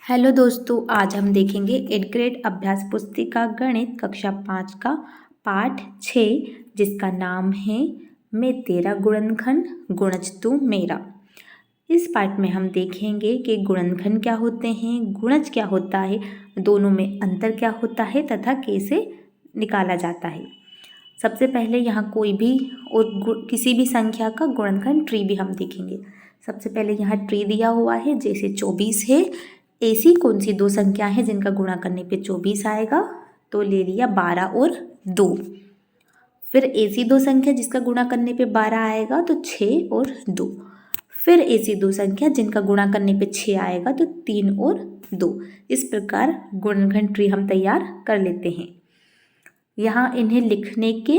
Hello दोस्तों, आज हम देखेंगे 8th ग्रेड अभ्यास पुस्तिका गणित कक्षा 5 का पाठ 6 जिसका नाम है मैं तेरा गुणनखंड गुणज तू मेरा। इस पाठ में हम देखेंगे कि गुणनखंड क्या होते हैं, गुणज क्या होता है, दोनों में अंतर क्या होता है तथा कैसे निकाला जाता है। सबसे पहले यहाँ कोई भी और किसी भी संख्या का गुणनखंड ट्री भी हम देखेंगे। सबसे पहले यहाँ ट्री दिया हुआ है, जैसे 24 है। ऐसी कौन सी दो संख्या है जिनका गुणा करने पे 24 आएगा, तो ले लिया 12 और 2। फिर ऐसी दो संख्या जिसका गुणा करने पे 12 आएगा तो 6 और 2। फिर ऐसी दो संख्या जिनका गुणा करने पे 6 आएगा तो 3 और 2। इस प्रकार गुणनखंड ट्री हम तैयार कर लेते हैं। यहाँ इन्हें लिखने के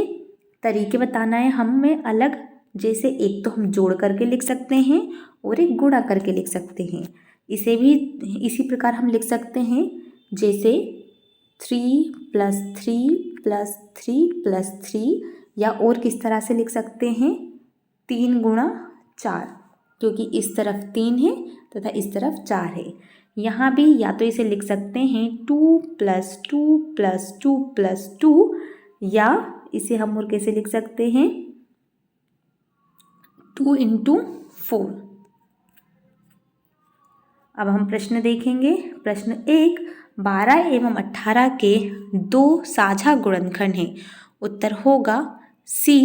तरीके बताना है हमें अलग, जैसे एक तो हम जोड़ करके लिख सकते हैं और एक गुणा करके लिख सकते हैं। इसे भी इसी प्रकार हम लिख सकते हैं, जैसे 3 + 3 + 3 + 3, या और किस तरह से लिख सकते हैं 3 × 4, क्योंकि इस तरफ 3 है तथा इस तरफ 4 है। यहाँ भी या तो इसे लिख सकते हैं 2 + 2 + 2 + 2, या इसे हम और कैसे लिख सकते हैं 2 × 4। अब हम प्रश्न देखेंगे। प्रश्न 1, 12 एवं 18 के दो साझा गुणनखंड हैं। उत्तर होगा सी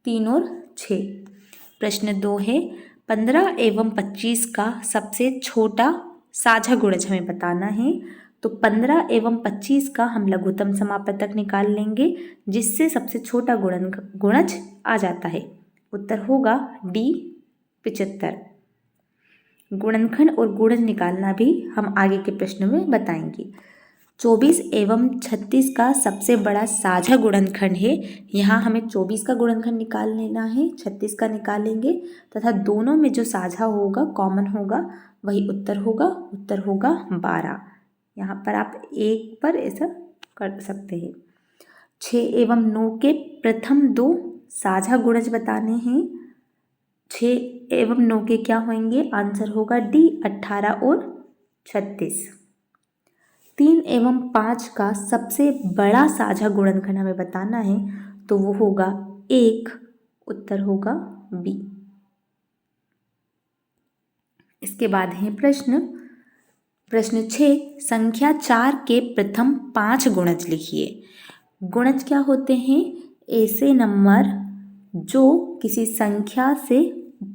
3 और 6। प्रश्न 2 है 15 एवं 25 का सबसे छोटा साझा गुणज हमें बताना है। तो 15 एवं 25 का हम लघुत्तम समापतक निकाल लेंगे, जिससे सबसे छोटा गुणज आ जाता है। उत्तर होगा डी 75। गुणनखंड और गुणज निकालना भी हम आगे के प्रश्नों में बताएंगे। 24 एवं 36 का सबसे बड़ा साझा गुणनखंड है। यहाँ हमें 24 का गुणनखंड निकाल लेना है, 36 का निकालेंगे तथा दोनों में जो साझा होगा, कॉमन होगा, वही उत्तर होगा। उत्तर होगा 12। यहाँ पर आप एक पर ऐसा कर सकते हैं। 6 एवं 9 के प्रथम दो साझा गुणज बताने हैं। 6 एवं 9 के क्या होंगे, आंसर होगा डी 18 और 36। 3 एवं 5 का सबसे बड़ा साझा गुणनखंड हमें बताना है, तो वो होगा 1। उत्तर होगा बी। इसके बाद है प्रश्न 6, संख्या 4 के प्रथम 5 गुणज लिखिए। गुणज क्या होते हैं, ऐसे नंबर जो किसी संख्या से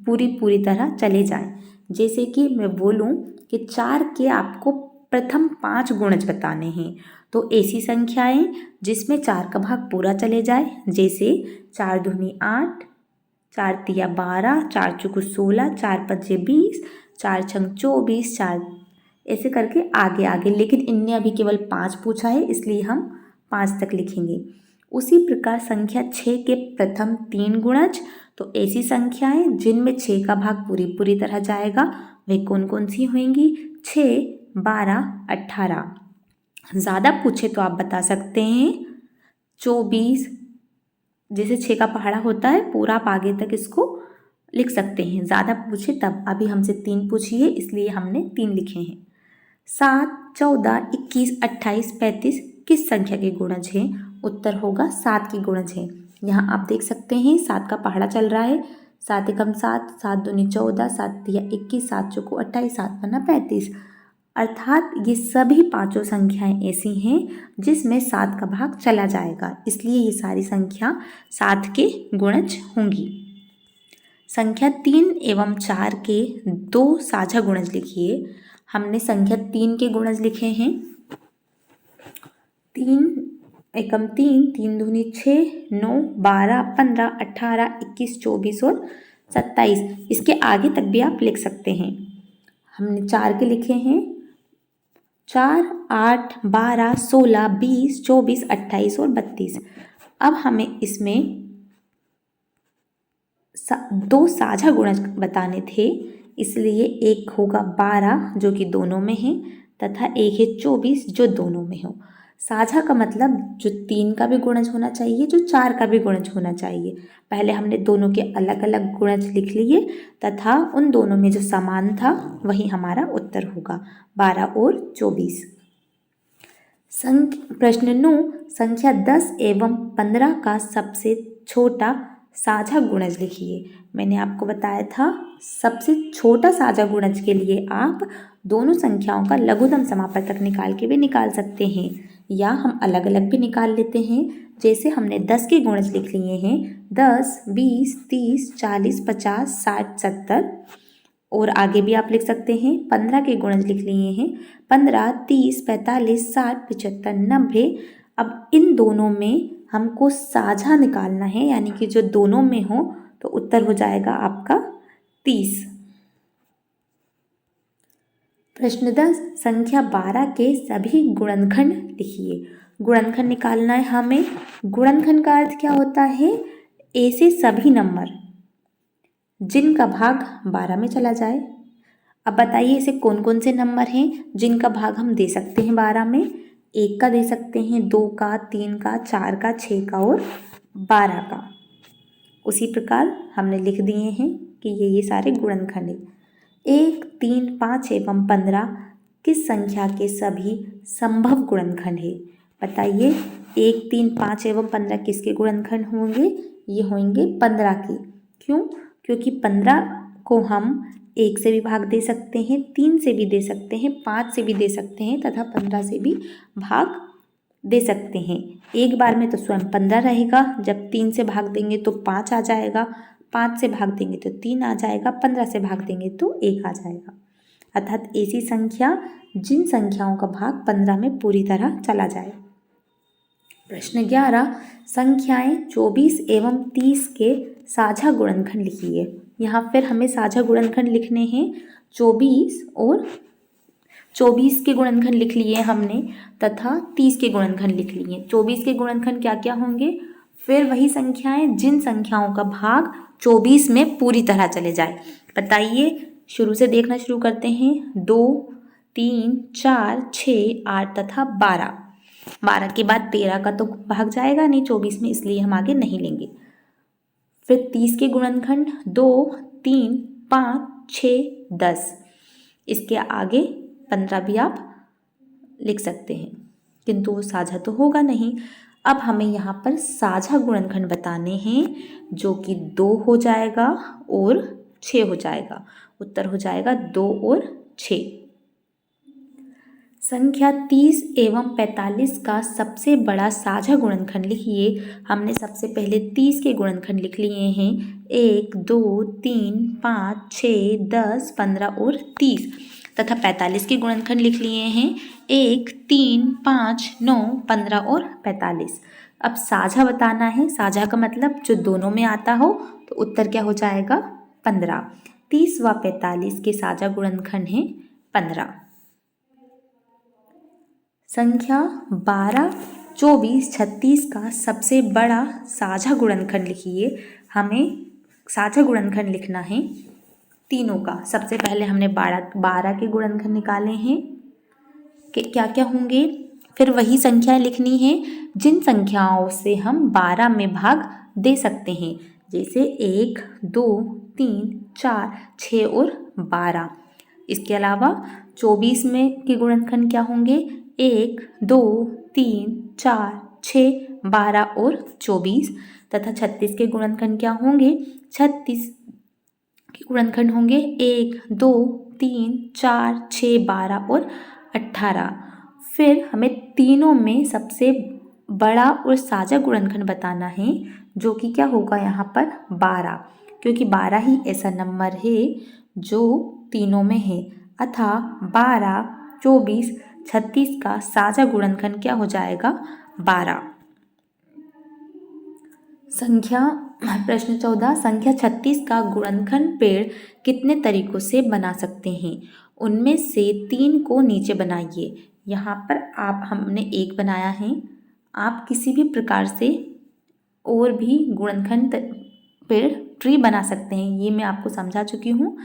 पूरी तरह चले जाएं। जैसे कि मैं बोलूं कि 4 के आपको प्रथम 5 गुणज बताने हैं, तो ऐसी संख्याएं जिसमें 4 का भाग पूरा चले जाए, जैसे 4 दूनी 8, 4 तिया 12, 4 चौको 16, 4 पंचे 20, 4 छंग 24, 4 ऐसे करके आगे। लेकिन इनने अभी केवल 5 पूछा है, इसलिए हम 5 तक लिखेंगे। उसी प्रकार संख्या 6 के प्रथम 3 गुणज, तो ऐसी संख्याएं जिनमें 6 का भाग पूरी तरह जाएगा, वे कौन कौन सी होंगी, 6, 12, 18। ज़्यादा पूछे तो आप बता सकते हैं 24, जैसे 6 का पहाड़ा होता है पूरा, आप आगे तक इसको लिख सकते हैं। ज़्यादा पूछे तब, अभी हमसे 3 पूछी है इसलिए हमने 3 लिखे हैं। 7, 14, 21, 28, 35 किस संख्या के गुणज हैं? उत्तर होगा 7 के गुणज हैं। यहाँ आप देख सकते हैं 7 का पहाड़ा चल रहा है। 7 एकम 7, 7 दूनी 14, 7 तिया 21, 7 चौको 28, 7 पन्ना 35। अर्थात ये सभी पांचों संख्याएं ऐसी हैं जिसमें 7 का भाग चला जाएगा, इसलिए ये सारी संख्या 7 के गुणज होंगी। संख्या 3 एवं 4 के दो साझा गुणज लिखिए। हमने संख्या 3 के गुणज लिखे हैं। 3 एकम 3, 3 दूनी 6, 9, 12, 15, 18, 21, 24 और 27। इसके आगे तक भी आप लिख सकते हैं। हमने 4 के लिखे हैं, 4, 8, 12, 16, 20, 24, 28 और 32। अब हमें इसमें दो साझा गुणज बताने थे, इसलिए एक होगा 12 जो कि दोनों में है, तथा एक है 24 जो दोनों में हो। साझा का मतलब जो 3 का भी गुणज होना चाहिए, जो 4 का भी गुणज होना चाहिए। पहले हमने दोनों के अलग अलग गुणज लिख लिए तथा उन दोनों में जो समान था वही हमारा उत्तर होगा, 12 और 24। प्रश्न 9, संख्या 10 एवं 15 का सबसे छोटा साझा गुणज लिखिए। मैंने आपको बताया था सबसे छोटा साझा गुणज के लिए आप दोनों संख्याओं का लघुत्तम समापवर्तक निकाल के भी निकाल सकते हैं, या हम अलग अलग भी निकाल लेते हैं। जैसे हमने 10 के गुणज लिख लिए हैं, 10, 20, 30, 40, 50, 60, 70, और आगे भी आप लिख सकते हैं। 15 के गुणज लिख लिए हैं, 15, 30, 45, 60, 75, 90। अब इन दोनों में हमको साझा निकालना है, यानी कि जो दोनों में हो, तो उत्तर हो जाएगा आपका 30। प्रश्न 10, संख्या 12 के सभी गुणनखंड लिखिए। गुणनखंड निकालना है हमें। गुणनखंड का अर्थ क्या होता है? ए से सभी नंबर जिनका भाग 12 में चला जाए। अब बताइए ऐसे कौन कौन से नंबर हैं जिनका भाग हम दे सकते हैं 12 में? 1 का दे सकते हैं, 2 का, 3 का, 4 का, 6 का और 12 का। उसी प्रकार हमने लिख दिए हैं कि ये सारे गुणनखंड हैं। 1, 3, 5 एवं 15 किस संख्या के सभी संभव गुणनखंड है? बताइए 1, 3, 5 एवं 15 किसके गुणनखंड होंगे? ये होंगे 15 के। क्यों? क्योंकि 15 को हम 1 से भी भाग दे सकते हैं, 3 से भी दे सकते हैं, 5 से भी दे सकते हैं तथा 15 से भी भाग दे सकते हैं। एक बार में तो स्वयं 15 रहेगा, जब 3 से भाग देंगे तो 5 आ जाएगा, 5 से भाग देंगे तो 3 आ जाएगा, 15 से भाग देंगे तो 1 आ जाएगा। अर्थात ऐसी संख्या जिन संख्याओं का भाग 15 में पूरी तरह चला जाए। प्रश्न 11, संख्याएं 24 एवं 30 के साझा गुणनखंड लिखिए। यहाँ फिर हमें साझा गुणनखंड लिखने हैं। 24 के गुणनखंड लिख लिए हमने तथा 30 के गुणनखंड लिख लिए। 24 के गुणनखंड क्या क्या होंगे? फिर वही संख्याएं जिन संख्याओं का भाग 24 में पूरी तरह चले जाए। बताइए, शुरू से देखना शुरू करते हैं। 2, 3, 4, 6, 8 तथा 12। 12 के बाद 13 का तो भाग जाएगा नहीं 24 में, इसलिए हम आगे नहीं लेंगे। फिर 30 के गुणनखंड 2, 3, 5, 6, 10। इसके आगे 15 भी आप लिख सकते हैं, किंतु वो साझा तो होगा नहीं। अब हमें यहाँ पर साझा गुणनखंड बताने हैं, जो कि 2 हो जाएगा और 6 हो जाएगा। उत्तर हो जाएगा 2 और 6। संख्या 30 एवं 45 का सबसे बड़ा साझा गुणनखंड लिखिए। हमने सबसे पहले 30 के गुणनखंड लिख लिए हैं। 1, 2, 3, 5, 6, 10, 15 और 30 तथा 45 के गुणनखंड लिख लिए हैं। 1, 3, 5, 9, 15 और 45। अब साझा बताना है। साझा का मतलब जो दोनों में आता हो, तो उत्तर क्या हो जाएगा? 15। 30 व 45 के साझा गुणनखंड हैं 15। संख्या 12, 24, 36 का सबसे बड़ा साझा गुणनखंड लिखिए। हमें साझा गुणनखंड लिखना है तीनों का। सबसे पहले हमने 12 के गुणनखंड निकाले हैं कि क्या क्या होंगे। फिर वही संख्याएं लिखनी है जिन संख्याओं से हम 12 में भाग दे सकते हैं, जैसे 1, 2, 3, 4, 6 और 12। इसके अलावा 24 में के गुणनखंड क्या होंगे? 1, 2, 3, 4, 6, 12 और 24 तथा 36 के गुणनखंड क्या होंगे? 36 के गुणनखंड होंगे 1, 2, 3, 4, 6, 12 और 18। फिर हमें तीनों में सबसे बड़ा और साझा गुणनखंड बताना है, जो कि क्या होगा यहाँ पर? 12, क्योंकि 12 ही ऐसा नंबर है जो तीनों में है। अतः 12, 24, 36 का साझा गुणनखंड क्या हो जाएगा? 12। प्रश्न 14, संख्या 36 का गुणनखंड पेड़ कितने तरीकों से बना सकते हैं? उनमें से 3 को नीचे बनाइए। यहाँ पर हमने 1 बनाया है। आप किसी भी प्रकार से और भी गुणनखंड पेड़ ट्री बना सकते हैं, ये मैं आपको समझा चुकी हूँ।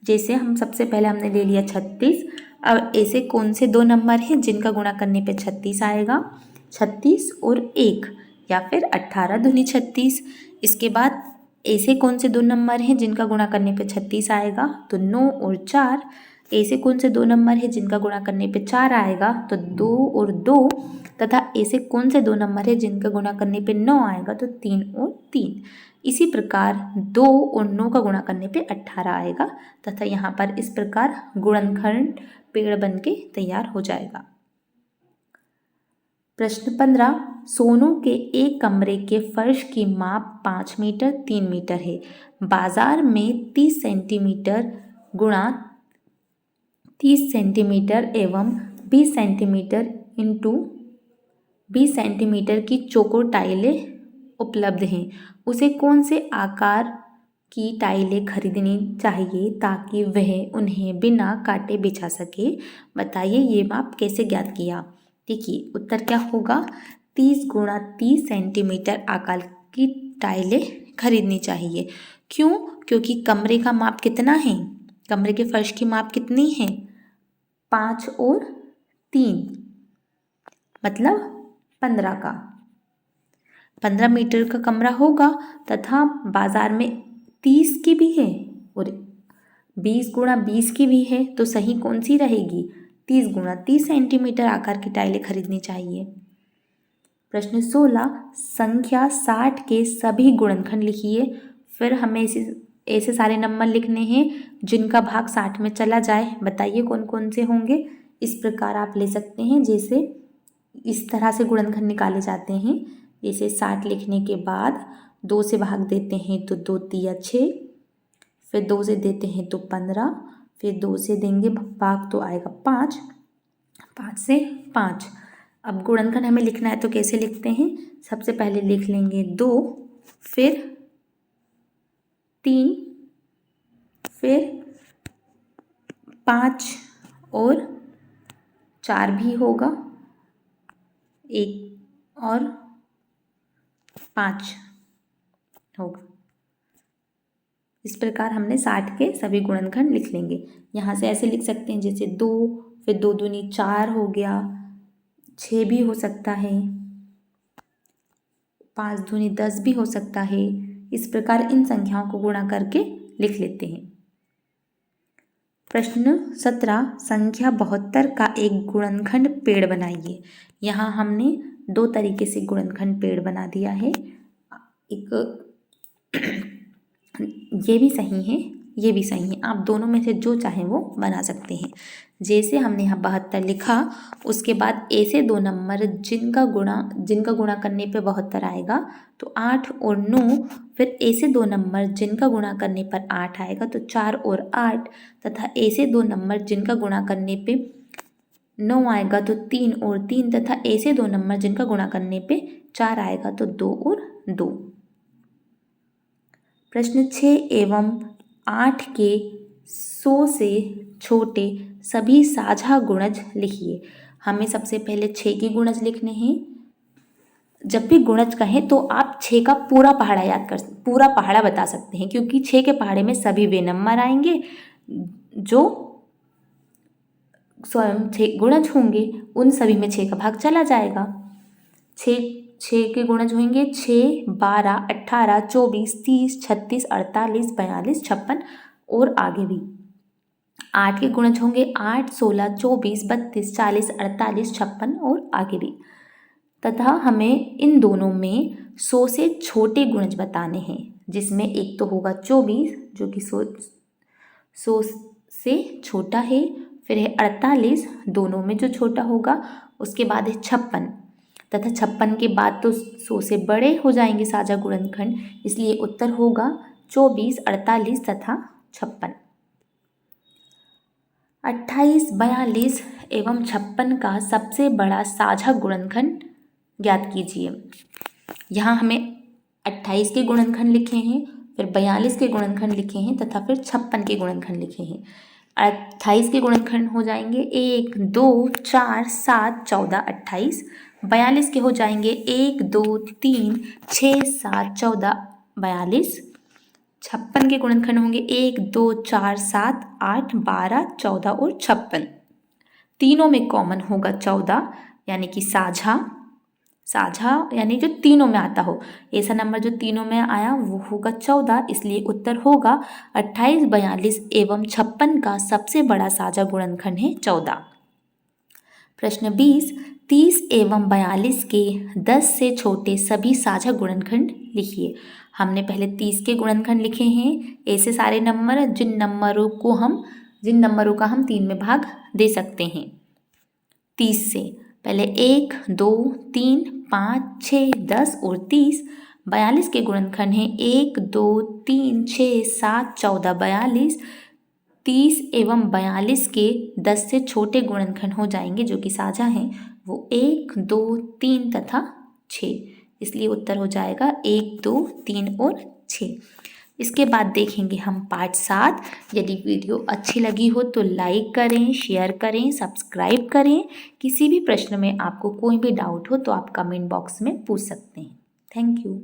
जैसे हम सबसे पहले हमने ले लिया 36। अब ऐसे कौन से दो नंबर हैं जिनका गुणा करने पे 36 आएगा? 36 और 1, या फिर 18 दूनी 36। इसके बाद ऐसे कौन से दो नंबर हैं जिनका गुणा करने पे 36 आएगा? तो 9 और 4। ऐसे कौन से दो नंबर हैं जिनका गुणा करने पे 4 आएगा? तो 2 और 2। तथा ऐसे कौन से दो नंबर हैं जिनका गुणा करने पे 9 आएगा? तो 3 और 3। इसी प्रकार 2 और 9 का गुणा करने पे 18 आएगा तथा यहाँ पर इस प्रकार गुणनखंड पेड़ बन के तैयार हो जाएगा। प्रश्न 15, सोनू के एक कमरे के फर्श की माप 5 मीटर 3 मीटर है। बाजार में 30 सेंटीमीटर गुणा 30 सेंटीमीटर एवं 20 सेंटीमीटर इंटू 20 सेंटीमीटर की चौकोर टाइलें उपलब्ध हैं। उसे कौन से आकार की टाइलें खरीदनी चाहिए ताकि वह उन्हें बिना काटे बिछा सके? बताइए ये माप कैसे ज्ञात किया? देखिए उत्तर क्या होगा? 30 गुणा 30 सेंटीमीटर आकार की टाइलें खरीदनी चाहिए। क्यों? क्योंकि कमरे का माप कितना है? कमरे के फर्श की माप कितनी है? 5 और 3 मतलब 15 का 15 मीटर का कमरा होगा तथा बाजार में 30 की भी है और 20 गुणा 20 की भी है, तो सही कौन सी रहेगी? 30 गुणा 30 सेंटीमीटर आकार की टाइलें खरीदनी चाहिए। प्रश्न 16, संख्या 60 के सभी गुणनखंड लिखिए। फिर हमें ऐसे सारे नंबर लिखने हैं जिनका भाग 60 में चला जाए। बताइए कौन कौन से होंगे? इस प्रकार आप ले सकते हैं, जैसे इस तरह से गुणनखंड निकाले जाते हैं। जैसे 60 लिखने के बाद 2 से भाग देते हैं तो 2 तिया 6, फिर 2 से देते हैं तो 15, फिर 2 से देंगे भाग तो आएगा 5, 5 से 5। अब गुणनखंड हमें लिखना है तो कैसे लिखते हैं? सबसे पहले लिख लेंगे 2, फिर 3, फिर 5 और 4 भी होगा, 1 और 5 होगा। इस प्रकार हमने 60 के सभी गुणनखंड लिख लेंगे। यहाँ से ऐसे लिख सकते हैं जैसे 2, फिर 2 दूनी 4 हो गया, 6 भी हो सकता है, 5 दूनी 10 भी हो सकता है। इस प्रकार इन संख्याओं को गुणा करके लिख लेते हैं। प्रश्न 17, संख्या 72 का एक गुणनखंड पेड़ बनाइए। यहाँ हमने 2 तरीके से गुणनखंड पेड़ बना दिया है। एक ये भी सही है, ये भी सही है। आप दोनों में से जो चाहें वो बना सकते हैं। जैसे हमने यहाँ 72 लिखा, उसके बाद ऐसे दो नंबर जिनका गुणा करने पे 72 आएगा तो 8 और 9, फिर ऐसे दो नंबर जिनका गुणा करने पर 8 आएगा तो 4 और 8, तथा ऐसे दो नंबर जिनका गुणा करने पे 9 आएगा तो 3 और 3, तथा ऐसे दो नंबर जिनका गुणा करने पे 4 आएगा तो 2 और 2। प्रश्न 6 एवं 8 के 100 से छोटे सभी साझा गुणज लिखिए। हमें सबसे पहले 6 के गुणज लिखने हैं। जब भी गुणज कहें तो आप 6 का पूरा पहाड़ा बता सकते हैं, क्योंकि 6 के पहाड़े में सभी वे नंबर आएंगे जो स्वयं 6 गुणज होंगे, उन सभी में 6 का भाग चला जाएगा। 6 के गुणज होंगे 6, 12, 18, 24, 30, 36, 48, 42, 56 और आगे भी। 8 के गुणज होंगे 8, 16, 24, 32, 40, 48, 56 और आगे भी। तथा हमें इन दोनों में 100 से छोटे गुणज बताने हैं, जिसमें एक तो होगा 24 जो कि 100 से छोटा है, फिर है 48 दोनों में जो छोटा होगा, उसके बाद है 56 तथा 56 के बाद तो 100 से बड़े हो जाएंगे साझा गुणनखंड, इसलिए उत्तर होगा 24, 48 तथा 56। 28, 42 एवं 56 का सबसे बड़ा साझा गुणनखंड ज्ञात कीजिए। यहाँ हमें 28 के गुणनखंड लिखे हैं, फिर 42 के गुणनखंड लिखे हैं तथा फिर 56 के गुणनखंड लिखे हैं। 28 के गुणनखंड हो जाएंगे 1, 2, 4, 7, 14, 28। 42 के हो जाएंगे 1, 2, 3, 6, 7, 14, 42। 56 के गुणनखंड होंगे 1, 2, 4, 7, 8, 12, 14 और 56। तीनों में कॉमन होगा 14, यानी कि साझा यानी जो तीनों में आता हो, ऐसा नंबर जो तीनों में आया वो होगा 14, इसलिए उत्तर होगा 28, 42 एवं 56 का सबसे बड़ा साझा गुणनखंड है 14। प्रश्न 20, 30 एवं 42 के 10 से छोटे सभी साझा गुणनखंड लिखिए। हमने पहले 30 के गुणनखंड लिखे हैं। ऐसे सारे नंबर जिन नंबरों का हम 3 में भाग दे सकते हैं। 30 से पहले 1, 2, 3, 5, 6, 10 और 30। 42 के गुणनखंड हैं 1, 2, 3, 6, 7, 14, 42। 30 एवं 42 के 10 से छोटे गुणनखंड हो जाएंगे जो कि साझा हैं, वो 1, 2, 3 तथा 6। इसलिए उत्तर हो जाएगा 1, 2, 3 और 6। इसके बाद देखेंगे हम पार्ट 7। यदि वीडियो अच्छी लगी हो तो लाइक करें, शेयर करें, सब्सक्राइब करें। किसी भी प्रश्न में आपको कोई भी डाउट हो तो आप कमेंट बॉक्स में पूछ सकते हैं। Thank you.